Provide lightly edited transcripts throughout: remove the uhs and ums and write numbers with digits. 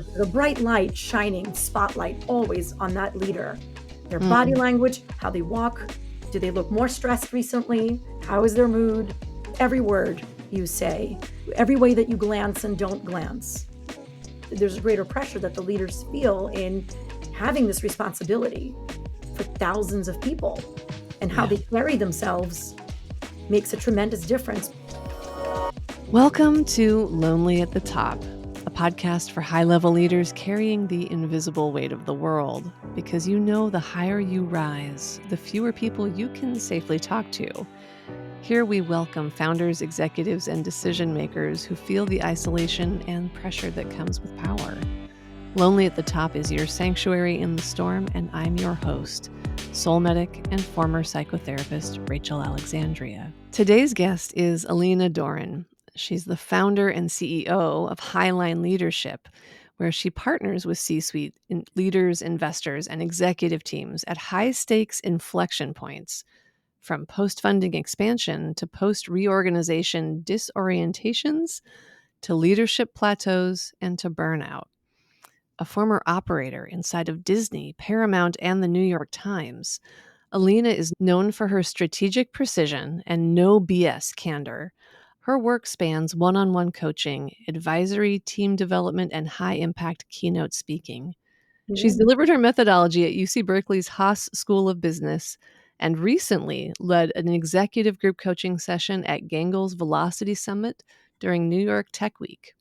there's a bright light shining spotlight always on that leader. Their body language, how they walk. Do they look more stressed recently? How is their mood? Every word you say, every way that you glance and don't glance. There's a greater pressure that the leaders feel in having this responsibility for thousands of people, and how they carry themselves makes a tremendous difference. Welcome to Lonely at the Top, a podcast for high-level leaders carrying the invisible weight of the world. Because you know the higher you rise, the fewer people you can safely talk to. Here we welcome founders, executives, and decision makers who feel the isolation and pressure that comes with power. Lonely at the Top is your sanctuary in the storm, and I'm your host, soul medic and former psychotherapist Rachel Alexandria. Today's guest is Alina Doran. She's the founder and CEO of Highline Leadership, where she partners with C-suite leaders, investors, and executive teams at high-stakes inflection points, from post-funding expansion to post-reorganization disorientations to leadership plateaus and to burnout. A former operator inside of Disney, Paramount, and the New York Times, Alina is known for her strategic precision and no BS candor. Her work spans one-on-one coaching, advisory, team development, and high-impact keynote speaking. She's delivered her methodology at UC Berkeley's Haas School of Business and recently led an executive group coaching session at Gangle's Velocity Summit during New York Tech Week.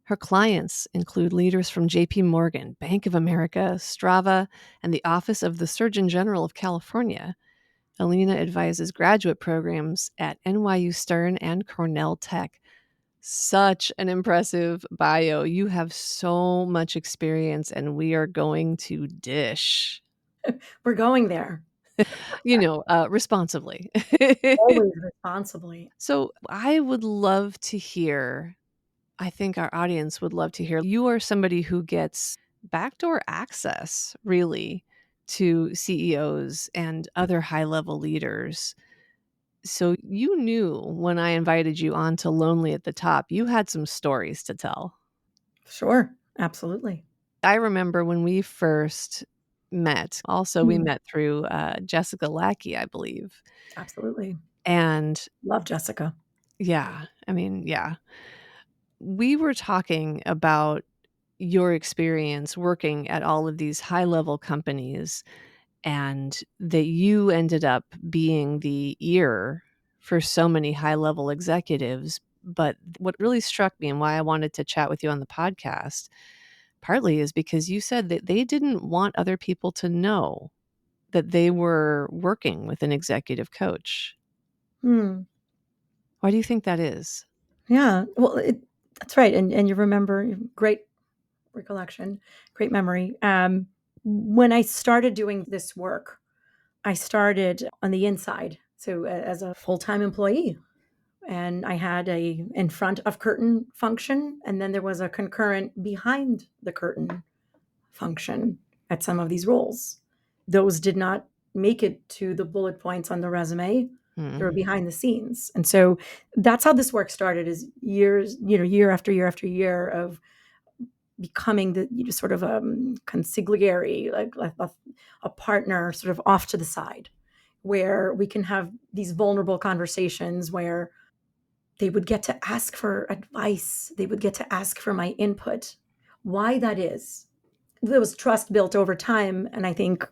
Her clients include leaders from JP Morgan, Bank of America, Strava, and the Office of the Surgeon General of California. Alina advises graduate programs at NYU Stern and Cornell Tech. Such an impressive bio. You have so much experience, and we are going to dish. We're going there. Responsibly. Always responsibly. So I would love to hear, I think our audience would love to hear, you are somebody who gets backdoor access, really, to CEOs and other high-level leaders. So you knew when I invited you on to Lonely at the Top, you had some stories to tell. Sure, absolutely. I remember when we first met. Also, we met through Jessica Lackey, I believe. Absolutely. And Love Jessica. yeah, we were talking about your experience working at all of these high-level companies, and that you ended up being the ear for so many high-level executives. But what really struck me and why I wanted to chat with you on the podcast partly is because you said that they didn't want other people to know that they were working with an executive coach. Why do you think that is? Yeah, well, that's right. And you remember, great recollection, great memory. When I started doing this work, I started on the inside. So as a full-time employee, and I had a in front of curtain function, and then there was a concurrent behind the curtain function at some of these roles. Those did not make it to the bullet points on the resume. They were behind the scenes. And so that's how this work started, is years, year after year after year of becoming the sort of consigliere, like a partner sort of off to the side, where we can have these vulnerable conversations where they would get to ask for advice. They would get to ask for my input. Why that is, there was trust built over time. And I think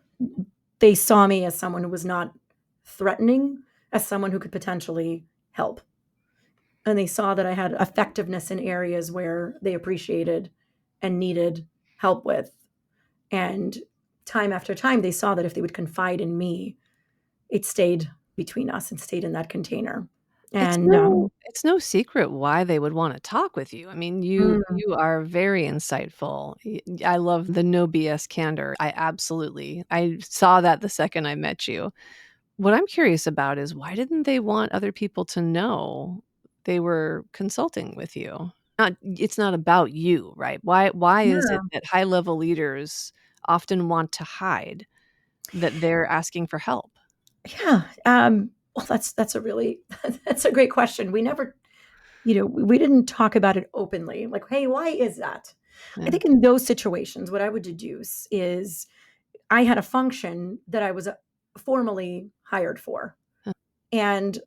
they saw me as someone who was not threatening, as someone who could potentially help. And they saw that I had effectiveness in areas where they appreciated and needed help with. And time after time, they saw that if they would confide in me, it stayed between us and stayed in that container. And It's no secret why they would want to talk with you. I mean, you are very insightful. I love the no BS candor. I saw that the second I met you. What I'm curious about is, why didn't they want other people to know they were consulting with you? It's not about you, right? Why is it that high-level leaders often want to hide that they're asking for help? Yeah. Well, that's a really that's a great question. We never, we didn't talk about it openly. Like, hey, why is that? I Yeah. think in those situations, what I would deduce is I had a function that I was formally hired for, Huh. and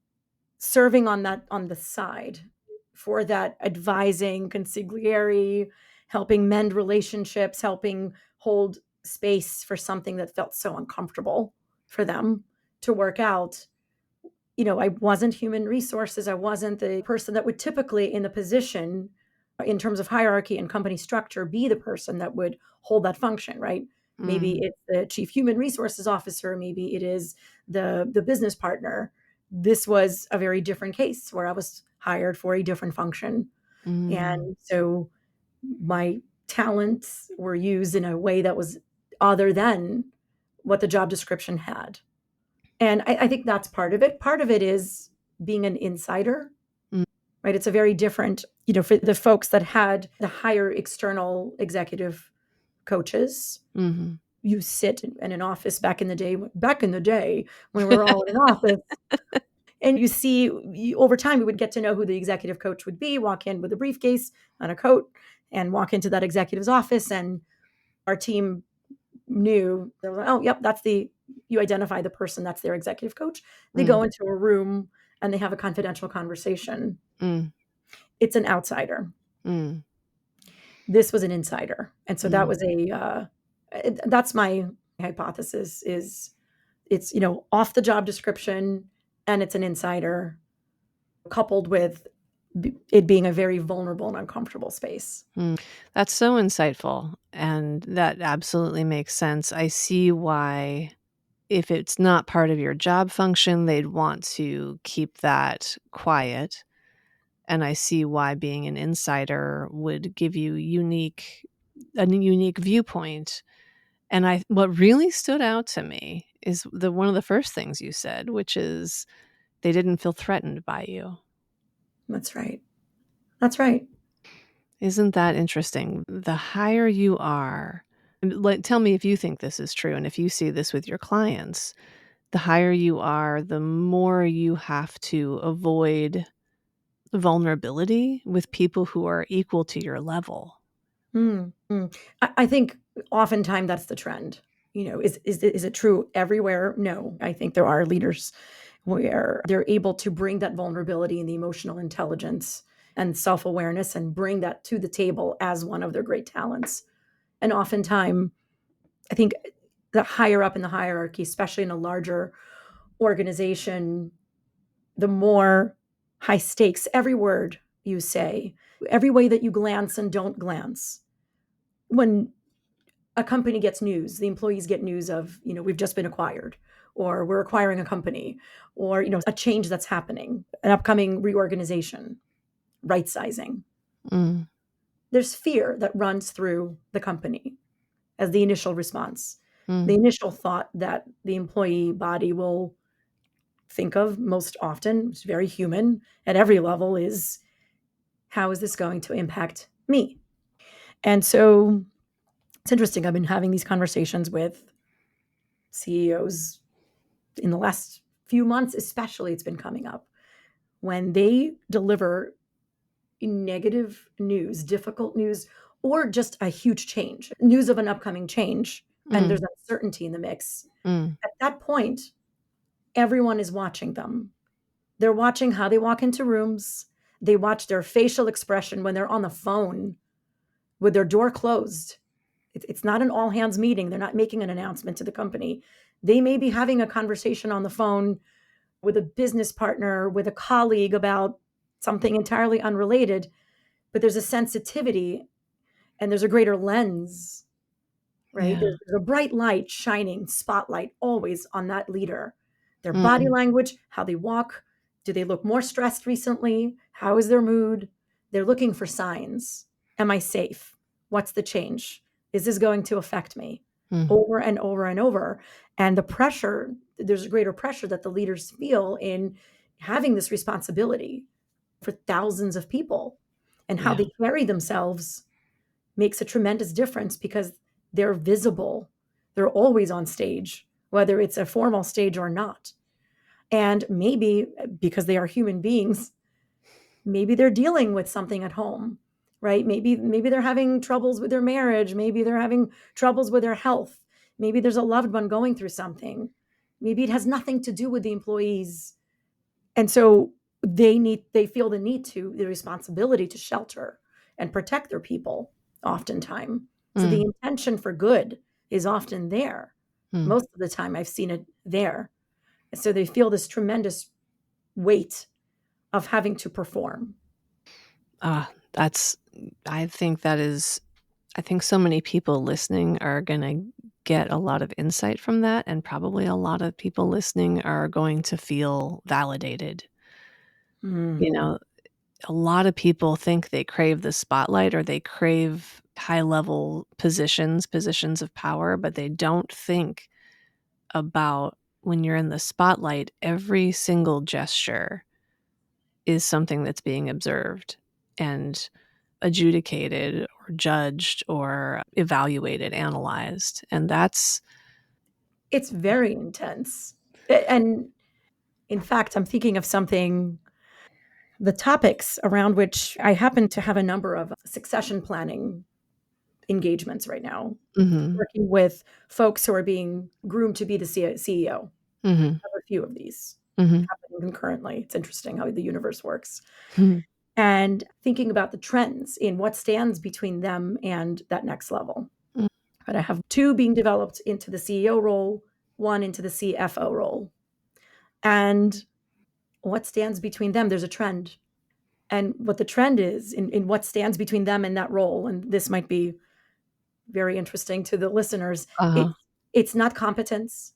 serving on the side for that advising consigliere, helping mend relationships, helping hold space for something that felt so uncomfortable for them to work out. I wasn't human resources. I wasn't the person that would typically in the position in terms of hierarchy and company structure be the person that would hold that function, right? Maybe Mm, it's the chief human resources officer, maybe it is the business partner. This was a very different case where I was hired for a different function. mm, And so my talents were used in a way that was other than what the job description had. And I think that's part of it. Part of it is being an insider, mm, right? It's a very different, for the folks that had the higher external executive coaches. mhm. You sit in an office back in the day when we were all in an office, and you see over time we would get to know who the executive coach would be, walk in with a briefcase and a coat, and walk into that executive's office, and our team knew they were like, oh, yep, you identify the person that's their executive coach. They Mm, go into a room and they have a confidential conversation. mm, It's an outsider. mm, This was an insider, and so that mm. was that's my hypothesis. Is it's off the job description, and it's an insider coupled with it being a very vulnerable and uncomfortable space. Mm. That's so insightful, and that absolutely makes sense. I see why, if it's not part of your job function, they'd want to keep that quiet, and I see why being an insider would give you a unique viewpoint. And what really stood out to me is the one of the first things you said, which is they didn't feel threatened by you. That's right. That's right. Isn't that interesting? The higher you are, tell me if you think this is true and if you see this with your clients, the higher you are, the more you have to avoid vulnerability with people who are equal to your level. I think oftentimes that's the trend. Is it true everywhere? No. I think there are leaders where they're able to bring that vulnerability and the emotional intelligence and self-awareness and bring that to the table as one of their great talents. And oftentimes, I think the higher up in the hierarchy, especially in a larger organization, the more high stakes every word you say, every way that you glance and don't glance. When a company gets news, the employees get news of, we've just been acquired, or we're acquiring a company, or, a change that's happening, an upcoming reorganization, right sizing. Mm, There's fear that runs through the company as the initial response. The mm, initial thought that the employee body will think of most often, it's very human at every level, is how is this going to impact me? And so it's interesting. I've been having these conversations with CEOs in the last few months, especially, it's been coming up when they deliver negative news, difficult news, or just a huge change, news of an upcoming change, and there's mm, uncertainty in the mix. mm, At that point, everyone is watching them. They're watching how they walk into rooms. They watch their facial expression when they're on the phone with their door closed. It's not an all hands meeting. They're not making an announcement to the company. They may be having a conversation on the phone with a business partner, with a colleague about something entirely unrelated, but there's a sensitivity and there's a greater lens, right? yeah. There's a bright light shining spotlight always on that leader. Their body Mm, language, how they walk. Do they look more stressed recently? How is their mood? They're looking for signs. Am I safe? What's the change? Is this going to affect me? mm, Over and over and over. And there's a greater pressure that the leaders feel in having this responsibility for thousands of people, and how yeah. they carry themselves makes a tremendous difference because they're visible. They're always on stage, whether it's a formal stage or not. And maybe because they are human beings, maybe they're dealing with something at home right? Maybe they're having troubles with their marriage, maybe they're having troubles with their health, maybe there's a loved one going through something. Maybe it has nothing to do with the employees. And so they feel the responsibility to shelter and protect their people oftentimes. So the Mm, intention for good is often there. mm. Most of the time I've seen it there. So they feel this tremendous weight of having to perform. That's I think that is I think so many people listening are gonna get a lot of insight from that, and probably a lot of people listening are going to feel validated. You Mm. know, a lot of people think they crave the spotlight or they crave high level positions of power, but they don't think about when you're in the spotlight, every single gesture is something that's being observed and adjudicated or judged or evaluated, analyzed. And that's It's very intense. And in fact, I'm thinking of something, the topics around which I happen to have a number of succession planning engagements right now, mhm, working with folks who are being groomed to be the CEO. mhm, I have a few of these mhm, happening concurrently. It's interesting how the universe works. mhm, And thinking about the trends in what stands between them and that next level. mm, But I have two being developed into the CEO role, one into the CFO role. And what stands between them? There's a trend. And what the trend is in what stands between them and that role, and this might be very interesting to the listeners, uh-huh, it's not competence,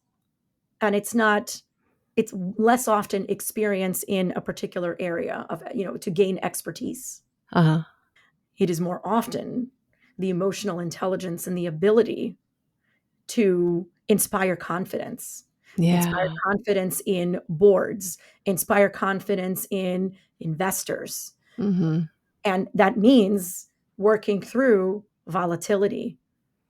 and it's less often experience in a particular area of, to gain expertise. uh-huh. It is more often the emotional intelligence and the ability to inspire Yeah. confidence in boards, inspire confidence in investors. Mhm, And that means working through volatility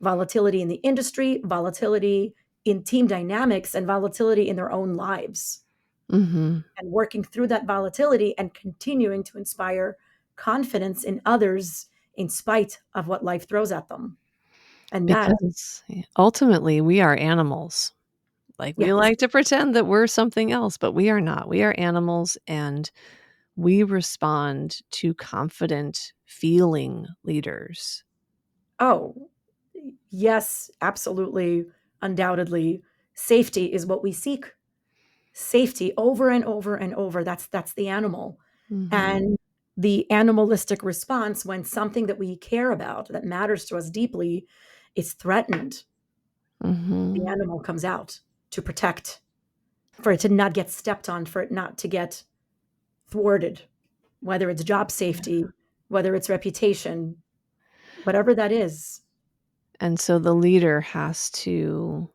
in the industry, volatility in team dynamics, and volatility in their own lives. mhm. And working through that volatility and continuing to inspire confidence in others in spite of what life throws at them. And that, Because, ultimately, we are animals. Like, we yes. like to pretend that we're something else, but we are not. We are animals, and we respond to confident, feeling leaders. Oh, yes, absolutely, undoubtedly. Safety is what we seek. Safety over and over and over. That's the animal. Mhm, And the animalistic response when something that we care about, that matters to us deeply, is threatened, the mhm. animal comes out to protect, for it to not get stepped on, for it not to get thwarted, whether it's job Yeah. safety, whether it's reputation, whatever that is. And so the leader has to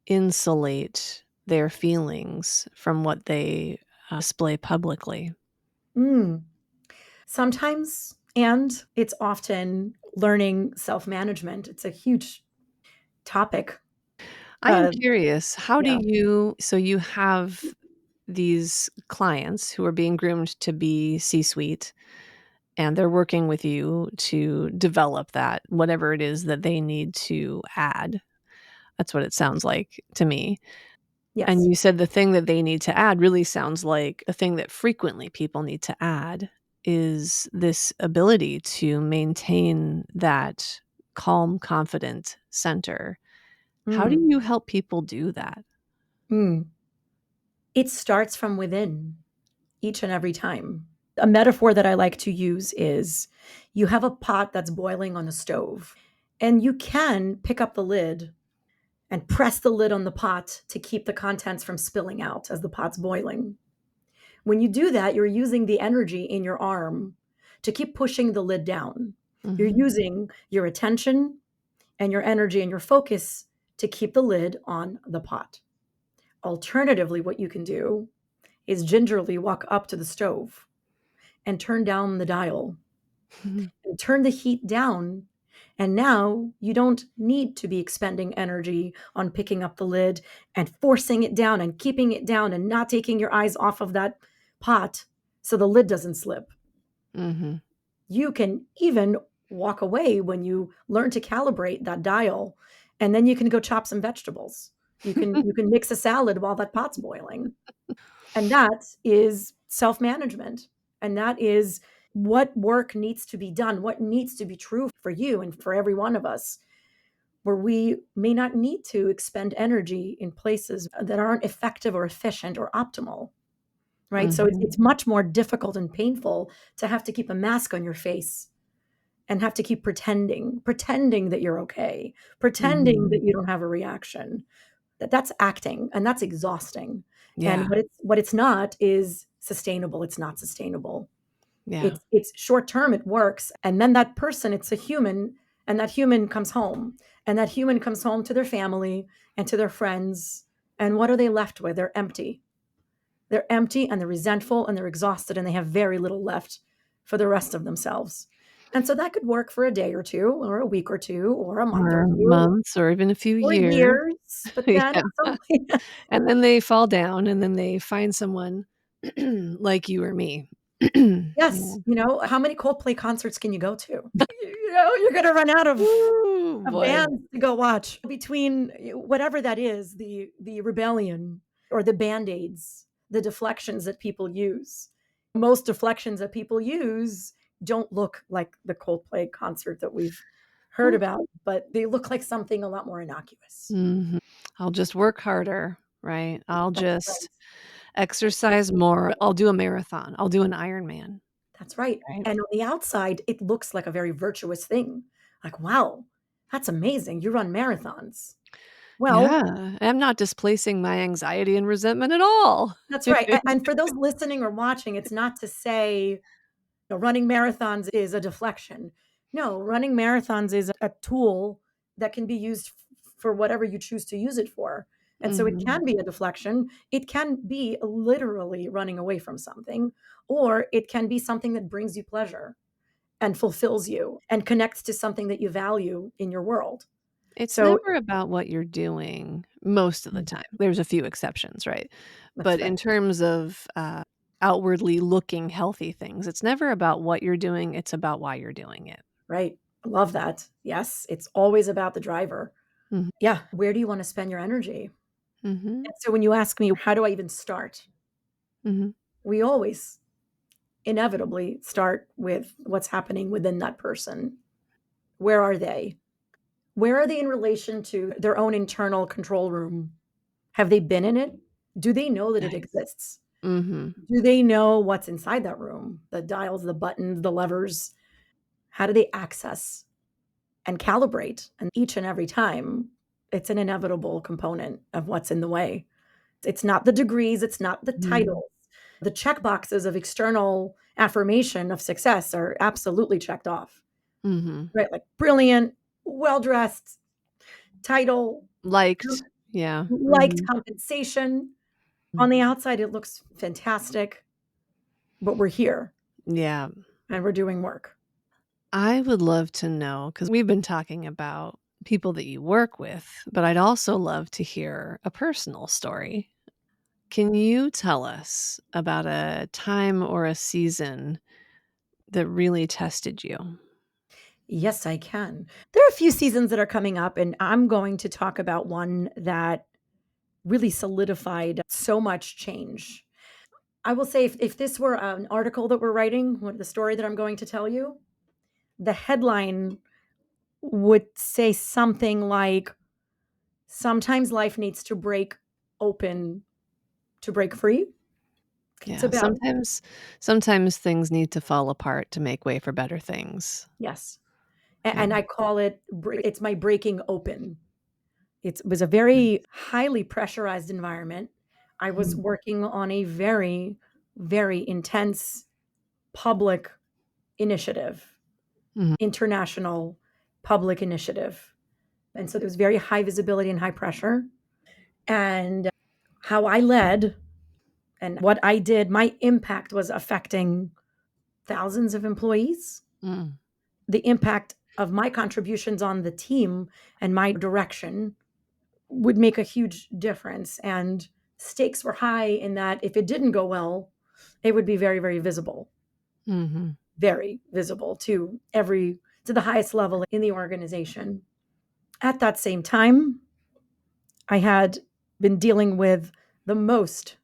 insulate their feelings from what they, display publicly. Mm. Sometimes, and it's often learning self management. It's a huge topic. I am Uh, curious, how do yeah, you so you have these clients who are being groomed to be C-suite, and they're working with you to develop that, whatever it is that they need to add. That's what it sounds like to me. And yes. you said the thing that they need to add really sounds like a thing that frequently people need to add is this ability to maintain that calm, confident center. How do Mm, you help people do that? mm. It starts from within each and every time. A metaphor that I like to use is you have a pot that's boiling on the stove, and you can pick up the lid and press the lid on the pot to keep the contents from spilling out as the pot's boiling. When you do that, you're using the energy in your arm to keep pushing the lid down. You're Mhm, using your attention and your energy and your focus to keep the lid on the pot. Alternatively, what you can do is gingerly walk up to the stove and turn down the dial mhm, and turn the heat down. And now you don't need to be expending energy on picking up the lid and forcing it down and keeping it down and not taking your eyes off of that pot so the lid doesn't slip. mhm. You can even walk away when you learn to calibrate that dial, and then you can go chop some vegetables. You can mix a salad while that pot's boiling. And that is self-management. And that is what work needs to be done, what needs to be true for you and for every one of us, where we may not need to expend energy in places that aren't effective or efficient or optimal. Right. So Mhm. it's much more difficult and painful to have to keep a mask on your face and have to keep pretending that you're okay, pretending that Mhm. you don't have a reaction. That's acting, and that's exhausting. And Yeah. what it's not is sustainable. It's not sustainable. Yeah. It's short term, it works, and then that person, it's a human, and that human comes home, and that human comes home to their family and to their friends, and what are they left with? They're empty. They're empty and they're resentful and they're exhausted and they have very little left for the rest of themselves. And so that could work for a day or two or a week or two or a month or Or two months or even a few or years. years, but then Yeah. at some point, And then they fall down, and then they find someone like you or me. yes, Yeah. how many Coldplay concerts can you go to? You're gonna run out Ooh, of boy. bands to go watch between whatever that is, the rebellion or the band-aids, the deflections that people use. Most deflections that people use don't look like the Coldplay concert that we've heard Ooh. about, but they look like something a lot more innocuous. Mhm. I'll just work harder, right? I'll That's right. just exercise more. I'll do a marathon. I'll do an Ironman, That's right. right? And on the outside, it looks like a very virtuous thing. Like, wow, that's amazing. You run marathons. Well, Yeah, I'm not displacing my anxiety and resentment at all. that's right. And for those listening or watching, it's not to say running marathons is a deflection. No, running marathons is a tool that can be used for whatever you choose to use it for. And so it Mhm. can be a deflection. It can be literally running away from something, or it can be something that brings you pleasure and fulfills you and connects to something that you value in your world. It's So never about what you're doing most of the mm, time. There's a few exceptions, right? that's But right. in terms of, outwardly looking healthy things, it's never about what you're doing, it's about why you're doing it. Right. I love that. Yes, it's always about the driver. Mhm. Yeah. Where do you want to spend your energy? Mhm. And so when you ask me, how do I even start? Mhm. We always inevitably start with what's happening within that person. Where are they? Where are they in relation to their own internal control room? Have they been in it? Do they know that it Nice. exists? Mhm. Do they know what's inside that room? The dials, the buttons, the levers? How do they access and calibrate? And each and every time, it's an inevitable component of what's in the way. It's not the degrees, it's not the Mhm. titles. The check boxes of external affirmation of success are absolutely checked off, Mhm. right? Like brilliant, well dressed, title, Liked. Yeah. liked Mhm. compensation. Mm. On the outside, it looks fantastic, but we're here Yeah. and we're doing work. I would love to know because 'cause we've been talking about people that you work with, but I'd also love to hear a personal story. Can you tell us about a time or a season that really tested you? Yes, I can. There are a few seasons that are coming up, and I'm going to talk about one that really solidified so much change. I will say if this were an article that we're writing, the story that I'm going to tell you, the headline would say something like, sometimes life needs to break open to break free. It's Yeah, about, sometimes things need to fall apart to make way for better things. yes. Yeah. And I call it, it's my breaking open. It was a Nice. very highly pressurized environment. I was Mhm. working on a very, very intense public initiative, Mhm. international public initiative. And so there was very high visibility and high pressure. And how I led and what I did, my impact was affecting thousands of employees. Mm. The impact of my contributions on the team and my direction would make a huge difference. And stakes were high in that if it didn't go well, it would be very, very visible. Mhm. very visible to the highest level in the organization. At that same time, I had been dealing with the most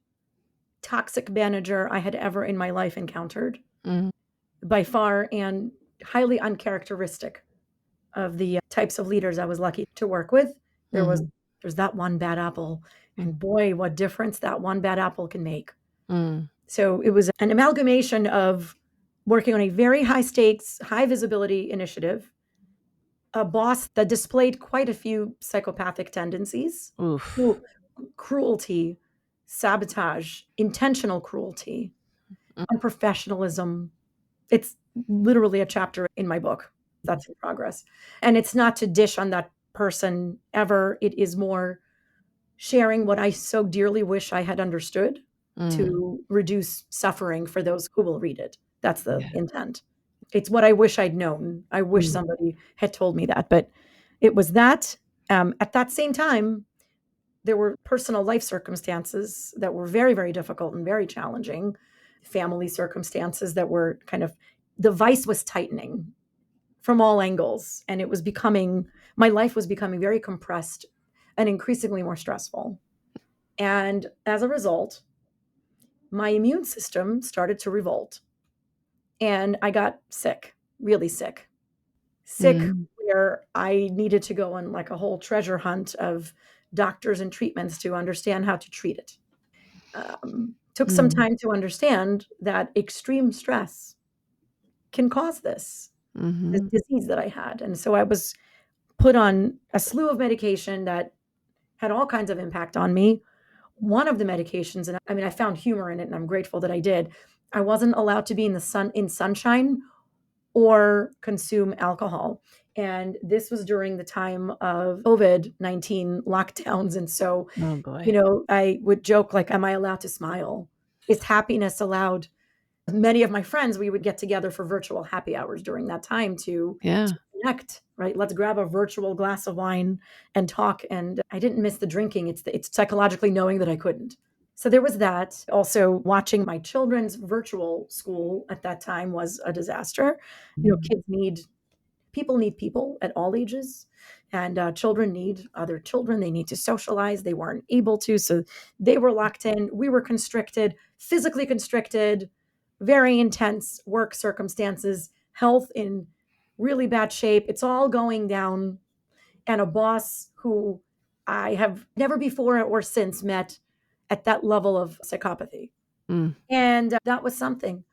toxic manager I had ever in my life encountered, Mm. by far, and highly uncharacteristic of the types of leaders I was lucky to work with. There was Mhm. there's that one bad apple, Mm. and boy, what difference that one bad apple can make. Mm. So it was an amalgamation of working on a very high stakes, high visibility initiative, a boss that displayed quite a few psychopathic tendencies, Oof. cru- cruelty, sabotage, intentional cruelty, Mm. unprofessionalism. It's literally a chapter in my book that's in progress. And it's not to dish on that person ever. It is more sharing what I so dearly wish I had understood Mm. to reduce suffering for those who will read it. That's the Yeah. intent. It's what I wish I'd known. I wish Mm. somebody had told me that. But it was that. At that same time, there were personal life circumstances that were very, very difficult and very challenging, family circumstances that were kind of, the vice was tightening from all angles. And it was becoming, my life was becoming very compressed and increasingly more stressful. And as a result, my immune system started to revolt. And I got sick, really sick, sick, Mm. where I needed to go on like a whole treasure hunt of doctors and treatments to understand how to treat it. Took some Mm. time to understand that extreme stress can cause this Mhm. disease that I had. And so I was put on a slew of medication that had all kinds of impact on me. One of the medications, and I mean, I found humor in it, and I'm grateful that I did. I wasn't allowed to be in sunshine or consume alcohol. And this was during the time of COVID-19 lockdowns. And so, Oh boy. I would joke, like, am I allowed to smile? Is happiness allowed? Many of my friends, we would get together for virtual happy hours during that time to Yeah. connect, right? Let's grab a virtual glass of wine and talk. And I didn't miss the drinking. It's psychologically knowing that I couldn't. So there was that. Also, watching my children's virtual school at that time was a disaster. Kids need people need people at all ages, and children need other children. They need to socialize. They weren't able to, so they were locked in. We were constricted, physically constricted, very intense work circumstances, health in really bad shape. It's all going down, and a boss who I have never before or since met at that level of psychopathy. Mm. And that was something.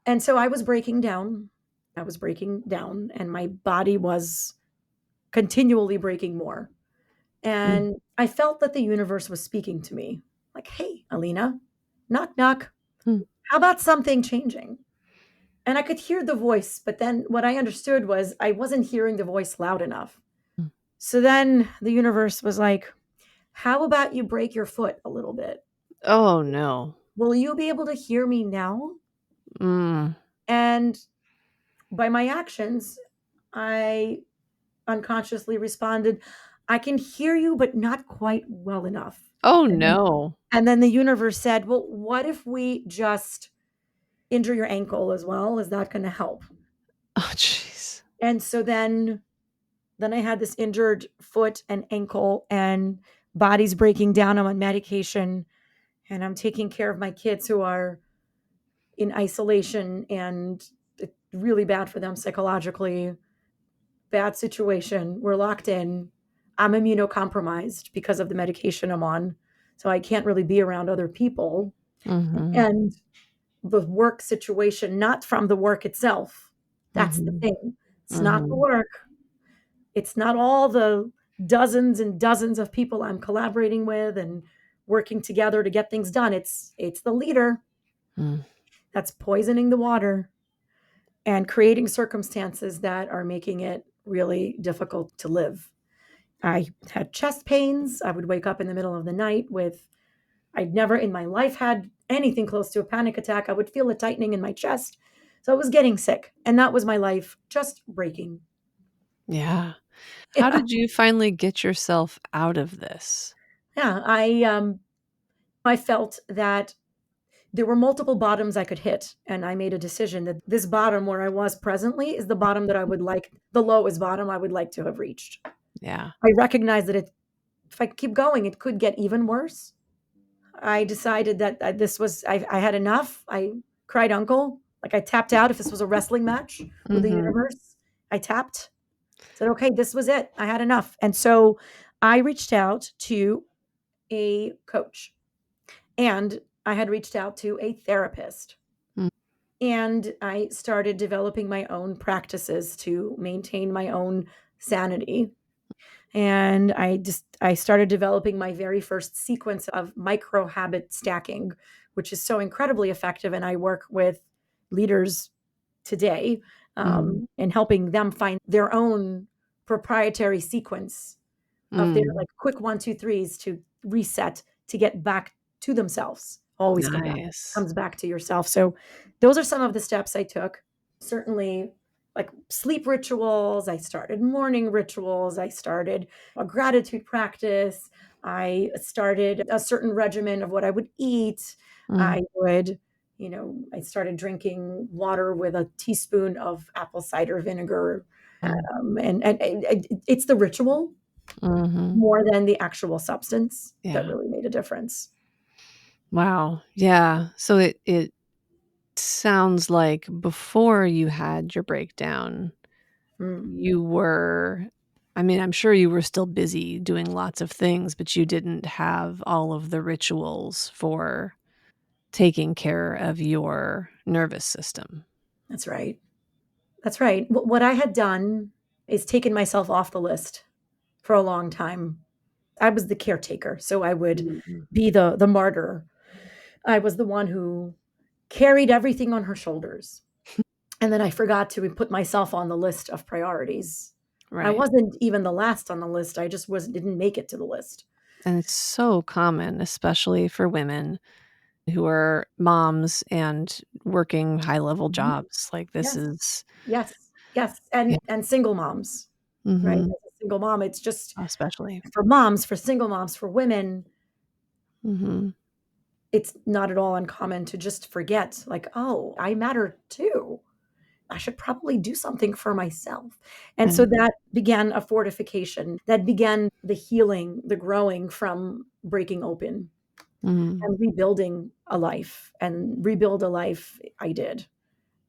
And so I was breaking down. I was breaking down, and my body was continually breaking more. Mm. And I felt that the universe was speaking to me like, hey, Alina, knock, knock. Mm. How about something changing? And I could hear the voice, but then what I understood was I wasn't hearing the voice loud enough. Mm. So then the universe was like, how about you break your foot a little bit? Oh no. Will you be able to hear me now? Mm. And by my actions, I unconsciously responded, I can hear you, but not quite well enough. Oh And then, no. and then the universe said, well, what if we just injure your ankle as well? Is that going to help? Oh jeez. And so then I had this injured foot and ankle, and body's breaking down. I'm on medication, and I'm taking care of my kids who are in isolation, and it's really bad for them psychologically. Bad situation. We're locked in. I'm immunocompromised because of the medication I'm on. So I can't really be around other people. Mhm. And the work situation, not from the work itself. That's the Mhm. thing. It's not the Mhm. work. It's not all the dozens and dozens of people I'm collaborating with and working together to get things done. It's the leader Mm. that's poisoning the water and creating circumstances that are making it really difficult to live. I had chest pains. I would wake up in the middle of the night with, I'd never in my life had anything close to a panic attack. I would feel a tightening in my chest. So I was getting sick. And that was my life just breaking. Yeah. How Yeah. did you finally get yourself out of this? Yeah. I felt that There were multiple bottoms I could hit, and I made a decision that this bottom where I was presently is the bottom that I would like, the lowest bottom I would like to have reached. Yeah. I recognize that if I keep going, it could get even worse. I decided that this was, I had enough. I cried uncle. Like I tapped out. If this was a wrestling match with the Mhm. universe, I tapped, said, okay, this was it. I had enough. And so I reached out to a coach, and I had reached out to a therapist. Mm. And I started developing my own practices to maintain my own sanity. And I started developing my very first sequence of micro habit stacking, which is so incredibly effective. And I work with leaders today, Mm. in helping them find their own proprietary sequence of their Mm. like quick one, two, threes to reset, to get back to themselves. Always Nice. comes back to yourself. So those are some of the steps I took. Certainly like sleep rituals. I started morning rituals. I started a gratitude practice. I started a certain regimen of what I would eat. Mm. I would, I started drinking water with a teaspoon of apple cider vinegar. Mm. And it's the ritual Mhm. more than the actual substance that Yeah. really made a difference. Wow. Yeah. So it sounds like before you had your breakdown, Mm, you were I mean, I'm sure you were still busy doing lots of things, but you didn't have all of the rituals for taking care of your nervous system. that's right. That's right. What I had done is taken myself off the list for a long time. I was the caretaker, so I would Mhm. be the martyr. I was the one who carried everything on her shoulders. And then I forgot to put myself on the list of priorities. I Right. wasn't even the last on the list. I just was didn't make it to the list. And it's so common, especially for women who are moms and working high-level Mhm. jobs. Like, this Yes. is Yes. Yes. yeah. And single moms, right? Mhm. As a single mom, it's just Especially. for moms, for single moms, for women, Mhm. it's not at all uncommon to just forget, like, oh, I matter too. I should probably do something for myself. And so And that began a fortification, that began the healing, the growing from breaking open mhm. and rebuilding a life. And rebuild a life I did.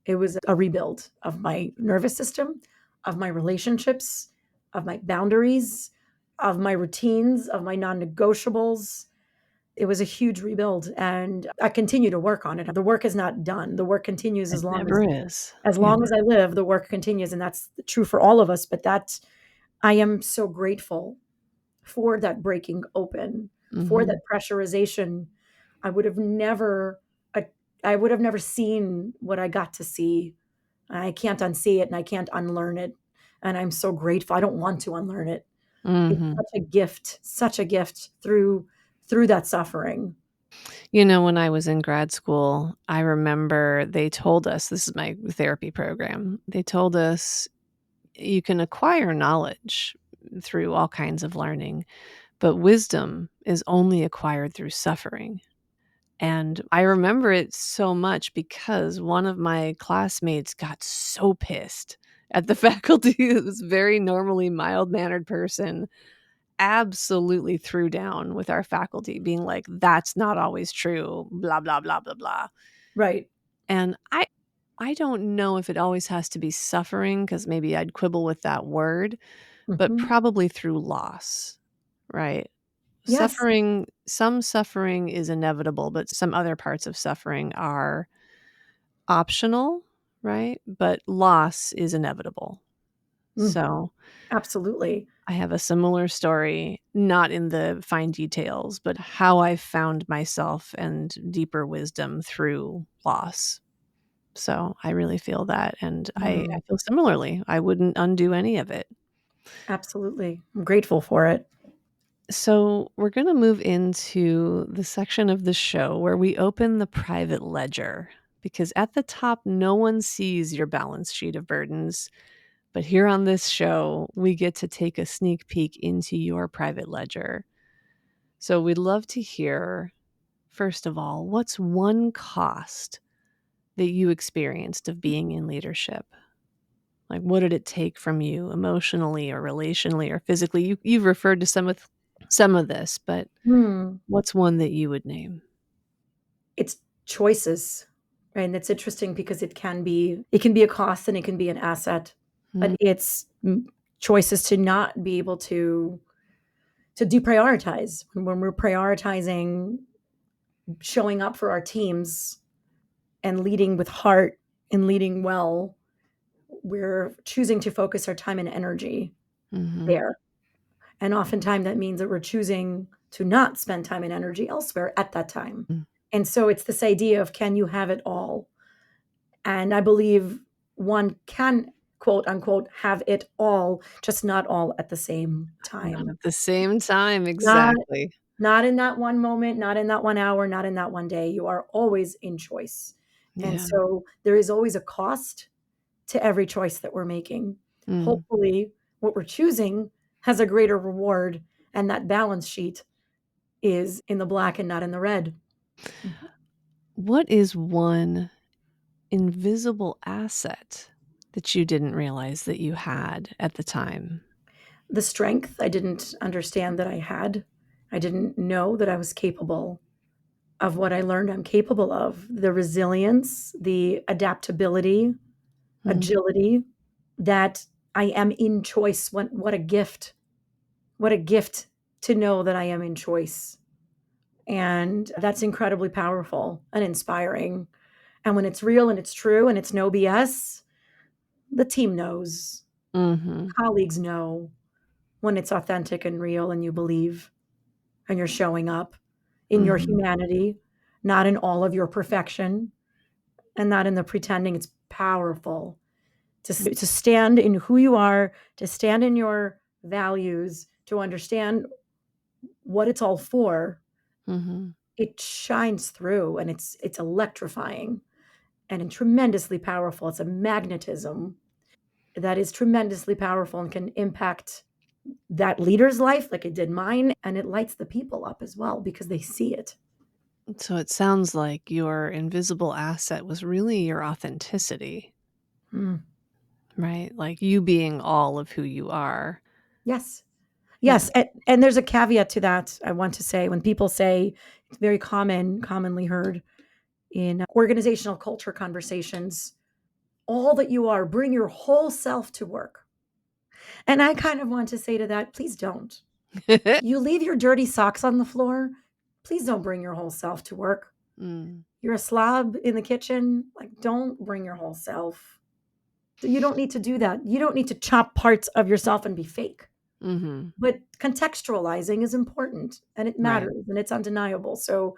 It was a rebuild of my nervous system, of my relationships, of my boundaries, of my routines, of my non negotiables. It was a huge rebuild, and I continue to work on it. The work is not done. The work continues It never is. as Yeah. long as I live, the work continues, and that's true for all of us. But that I am so grateful for that breaking open, for that Mhm. pressurization. I would have never, I, I would have never seen what I got to see. I can't unsee it, and I can't unlearn it. And I'm so grateful. I don't want to unlearn it. It's Mhm. such a gift through that suffering. You know, when I was in grad school, I remember they told us this is my therapy program. They told us you can acquire knowledge through all kinds of learning, but wisdom is only acquired through suffering. And I remember it so much because one of my classmates got so pissed at the faculty. It was very normally mild-mannered person, absolutely threw down with our faculty, being like, "That's not always true, blah, blah, blah, blah, blah." Right. And I don't know if it always has to be suffering, because maybe I'd quibble with that word, but Mhm. probably through loss, right? Yes. Some suffering is inevitable, but some other parts of suffering are optional, right? But loss is inevitable. Mm, So, absolutely. I have a similar story, not in the fine details, but how I found myself and deeper wisdom through loss. So, I really feel that, and I Mm, feel similarly. I wouldn't undo any of it. absolutely. I'm grateful for it. So, we're going to move into the section of the show where we open the private ledger, because at the top, no one sees your balance sheet of burdens. But here on this show, we get to take a sneak peek into your private ledger. So, we'd love to hear first of all, what's one cost that you experienced of being in leadership? Like, what did it take from you emotionally or relationally or physically? You've referred to some of this, but Hmm. what's one that you would name? It's choices, right? And it's interesting because it can be a cost and it can be an asset, but Mm, it's choices to not be able to deprioritize when we're prioritizing showing up for our teams and leading with heart and leading well. We're choosing to focus our time and energy mhm, there. And oftentimes that means that we're choosing to not spend time and energy elsewhere at that time. mm. And so it's this idea of can you have it all? And I believe one can, quote unquote, have it all, just not all at the same Not time. at the same time, Not exactly. not in that one moment, not in that 1 hour, not in that one day. You are always in choice. And Yeah. so there is always a cost to every choice that we're making. Mm. Hopefully, what we're choosing has a greater reward, and that balance sheet is in the black and not in the red. Mhm. What is one invisible asset that you didn't realize that you had at the time? The strength I didn't understand that I had. I didn't know that I was capable of what I learned I'm capable of. The resilience, the adaptability, Mm, agility, that I am in choice. What a gift. What a gift to know that I am in choice. And that's incredibly powerful and inspiring. And when it's real and it's true and it's no BS, the team knows, mhm, colleagues know when it's authentic and real and you believe and you're showing up in your mhm, humanity, not in all of your perfection and not in the pretending. It's powerful to stand in who you are, to stand in your values, to understand what it's all for. mhm. It shines through and it's electrifying and tremendously powerful. It's a magnetism that is tremendously powerful and can impact that leader's life like it did mine, and it lights the people up as well because they see it. So it sounds like your invisible asset was really your authenticity, Mm. right? Like you being all of who you are. Yes. Yeah. Yes, and there's a caveat to that I want to say. When people say it's very commonly heard in organizational culture conversations, all that you are, bring your whole self to work. And I kind of want to say to that, please don't. You leave your dirty socks on the floor, please don't bring your whole self to work. Mm, You're a slob in the kitchen, like, don't bring your whole self. You don't need to do that. You don't need to chop parts of yourself and be fake. mhm. But contextualizing is important, and it Right. matters, and it's undeniable. So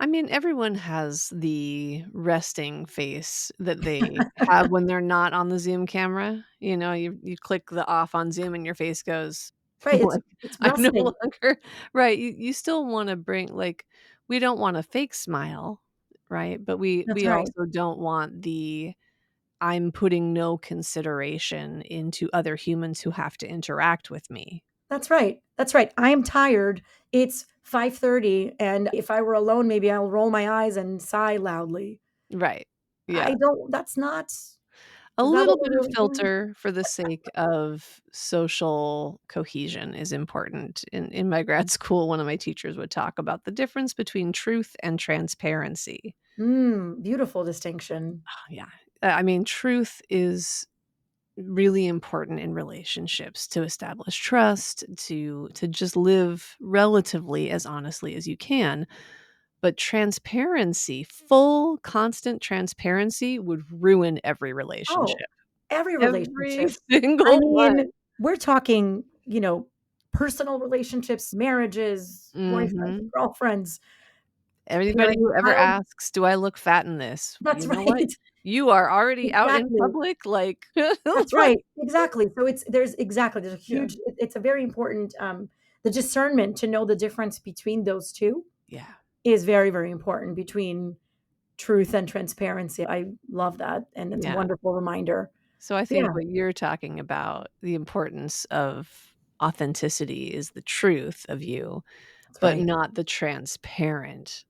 I mean, everyone has the resting face that they have when they're not on the Zoom camera. You click the off on Zoom and your face goes right, it's like, it's I'm no resting. longer right. You still wanna bring like, we don't want a fake smile, right? But we That's we right. also don't want the I'm putting no consideration into other humans who have to interact with me. That's right. That's right. I am tired. It's 5:30, and if I were alone, maybe I'll roll my eyes and sigh loudly. Right. I Yeah. don't that's not A is that what little we're bit of really doing? filter for the sake of social cohesion is important. In my grad school, one of my teachers would talk about the difference between truth and transparency. Beautiful distinction. Yeah. I mean, truth is really important in relationships to establish trust, to just live relatively as honestly as you can. But transparency, full constant transparency would ruin every Oh, relationship. every Every relationship. I single one. mean, we're talking, personal relationships, marriages, boyfriends, Mhm. girlfriends, Anybody parent, who ever child. asks, "Do I look fat in this?" That's You know what? right. You are already out in Exactly. public, like That's like right. Exactly. So there's a yeah, huge it's a very important, the discernment to know the difference between those 2 yeah, is very, very important between truth and transparency. I love that, and it's a yeah. wonderful reminder. So I Yeah. think what you're talking about, the importance of authenticity is the truth of you. That's but right. not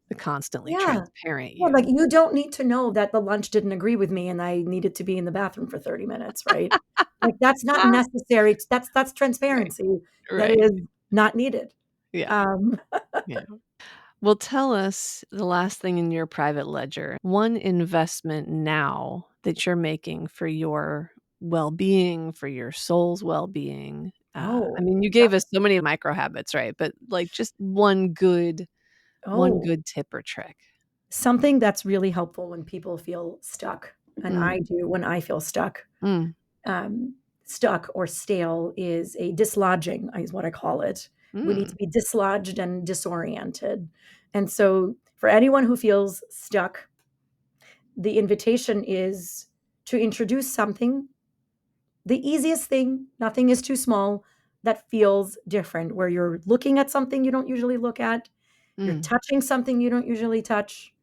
the constantly Yeah. transparent Yeah, like, you. you don't need to know that the lunch didn't agree with me and I needed to be in the bathroom for 30 minutes, right? Like, that's not Ah, necessary. That's right, transparency that right. is not needed. Yeah, Um, yeah. Well, tell us the last thing in your private ledger, one investment now that you're making for your well-being, for your soul's well-being. I oh, mean, you that gave us so many micro habits, right? But, like, just one oh, good tip or trick. something that's really helpful when people feel stuck, and Mm, I do when I feel stuck. mm, um, Stuck or stale is a dislodging, is what I call it. We need to mm, be dislodged and disoriented. And so, for anyone who feels stuck, the invitation is to introduce something, the easiest thing, nothing is too small, that feels different, where you're looking at something you don't usually look at, you're mm, touching something you don't usually touch,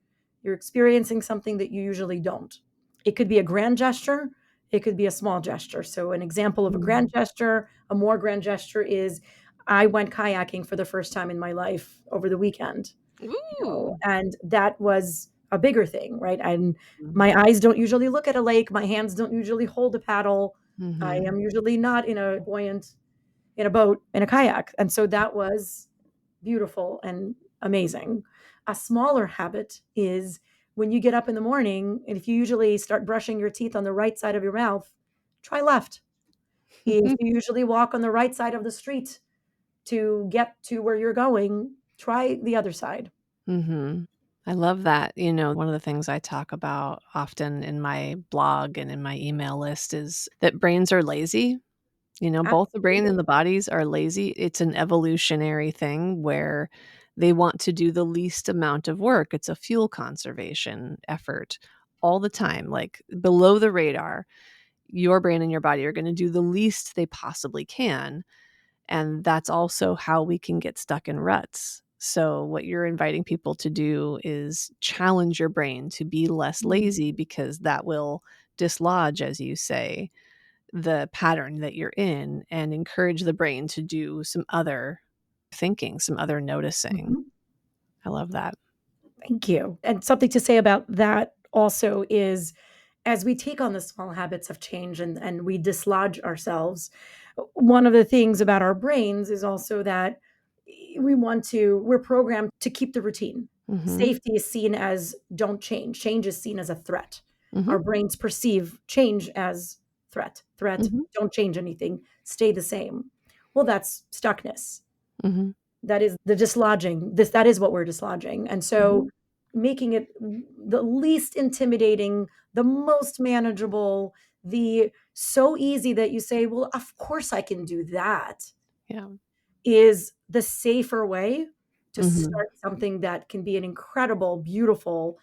you're experiencing something that you usually don't. It could be a grand gesture, it could be a small gesture. So, an example of a grand mm. gesture, a more grand gesture is I went kayaking for the first time in my life over the weekend, Ooh. and that was a bigger thing, right? And Mm, my eyes don't usually look at a lake, my hands don't usually hold a paddle. I mhm, am usually not in a boat, in a kayak. And so that was beautiful and amazing. A smaller habit is when you get up in the morning, and if you usually start brushing your teeth on the right side of your mouth, try left. If you usually walk on the right side of the street to get to where you're going, try the other side. mhm. I love that. One of the things I talk about often in my blog and in my email list is that brains are lazy. Both the brain and Absolutely. the bodies are lazy. It's an evolutionary thing where they want to do the least amount of work. It's a fuel conservation effort all the time, like below the radar. Your brain and your body are going to do the least they possibly can. And that's also how we can get stuck in ruts. So, what you're inviting people to do is challenge your brain to be less Mm, lazy because that will dislodge, as you say, the pattern that you're in and encourage the brain to do some other thinking, some other noticing. mhm. I love that. Thank you. And something to say about that also is as we take on the small habits of change and we dislodge ourselves, one of the things about our brains is also that we're programmed to keep the routine. Mhm. Safety is seen as don't change. Change is seen as a threat. Mhm. Our brains perceive change as threat, Mhm. don't change anything, stay the same. Well, that's stuckness. Mhm. That is the dislodging. That is what we're dislodging. And so Mhm. making it the least intimidating, the most manageable, the so easy that you say, "Well, of course I can do that," Yeah. is the safer way to Mhm. start something that can be an incredible, beautiful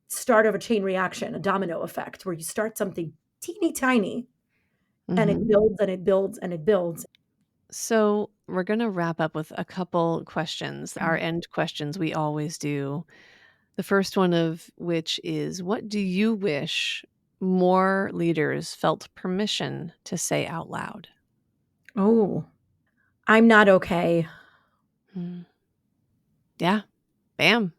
start of a chain reaction, a domino effect, where you start something teeny tiny and it Mhm. builds and it builds and it builds. So, we're going to wrap up with a couple questions, our end questions we always do. The first one of which is, what do you wish more leaders felt permission to say out loud? Oh, I'm not okay. Mm. Yeah. Bam.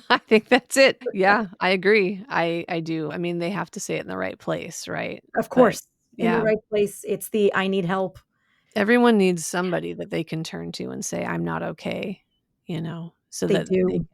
I think that's it. Yeah, I agree. I do. I mean, they have to say it in the right place, right? Of But course, in the yeah, right place, it's the "I need help." everyone needs somebody that they can turn to and say, "I'm not okay," so They that they do.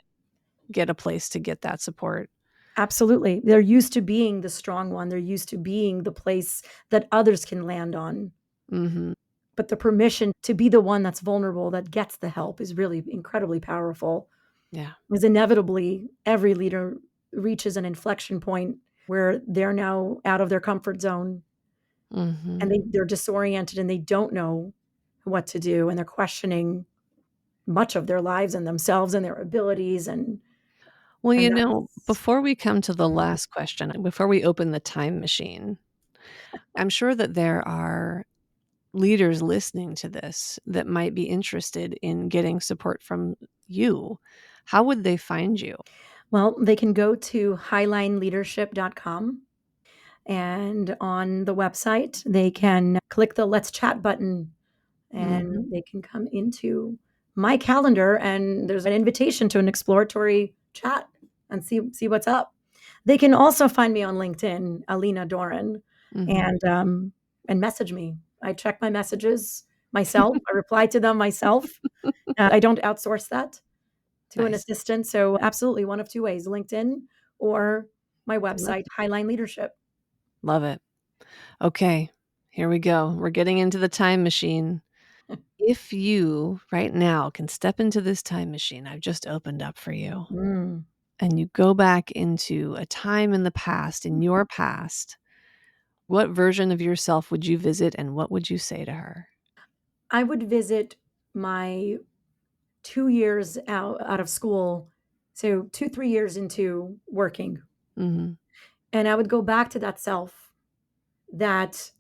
get a place to get that support. Absolutely. They're used to being the strong one. They're used to being the place that others can land on. Mhm. But the permission to be the one that's vulnerable, that gets the help is really incredibly powerful. Yeah. Because inevitably, every leader reaches an inflection point where they're now out of their comfort zone and Mhm. they're disoriented and they don't know what to do and they're questioning much of their lives and themselves and their abilities Well, and that's before we come to the last question, before we open the time machine, I'm sure that there are leaders listening to this that might be interested in getting support from you. How would they find you? well, they can go to highlineleadership.com, and on the website, they can click the Let's Chat button, and Mhm. they can come into my calendar and there's an invitation to an exploratory chat and see what's up. They can also find me on LinkedIn, Alina Doran, Mhm. and message me. I check my messages myself. I reply to them myself. I don't outsource that to an Nice. assistant. So absolutely one of two ways, LinkedIn or my Love website, it. Highline Leadership. Love it. Okay, here we go. We're getting into the time machine. If you right now can step into this time machine I've just opened up for you, Mm. and you go back into a time in the past, in your past, what version of yourself would you visit and what would you say to her? I would visit my 2 years out of school. So 2, 3 years into working. Mhm. And I would go back to that self that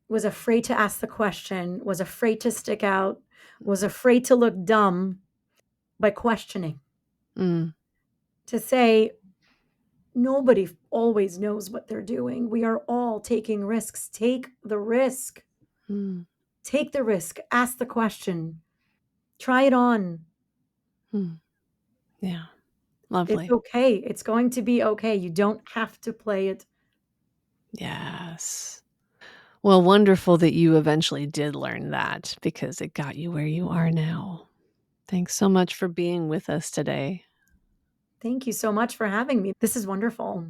was afraid to ask the question, was afraid to stick out, was afraid to look dumb by questioning, Mm. to say, nobody always knows what they're doing. We are all taking risks. Take the risk. Mm. Take the risk. Ask the question. Try it on. Mm. Yeah. It's Lovely. okay. It's going to be okay. You don't have to play it. Yes. Well, wonderful that you eventually did learn that because it got you where you are now. Thanks so much for being with us today. Thank you so much for having me. This is wonderful.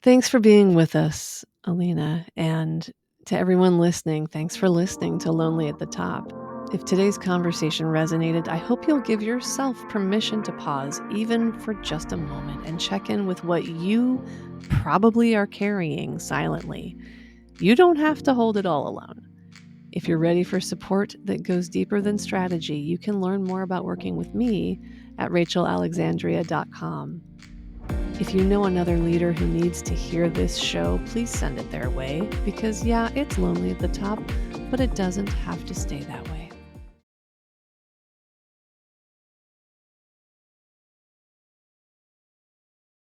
Thanks for being with us, Alina. And to everyone listening, thanks for listening to Lonely at the Top. If today's conversation resonated, I hope you'll give yourself permission to pause, even for just a moment, and check in with what you probably are carrying silently. You don't have to hold it all alone. If you're ready for support that goes deeper than strategy, you can learn more about working with me at rachelalexandria.com. If you know another leader who needs to hear this show, please send it their way because, yeah, it's lonely at the top, but it doesn't have to stay that way.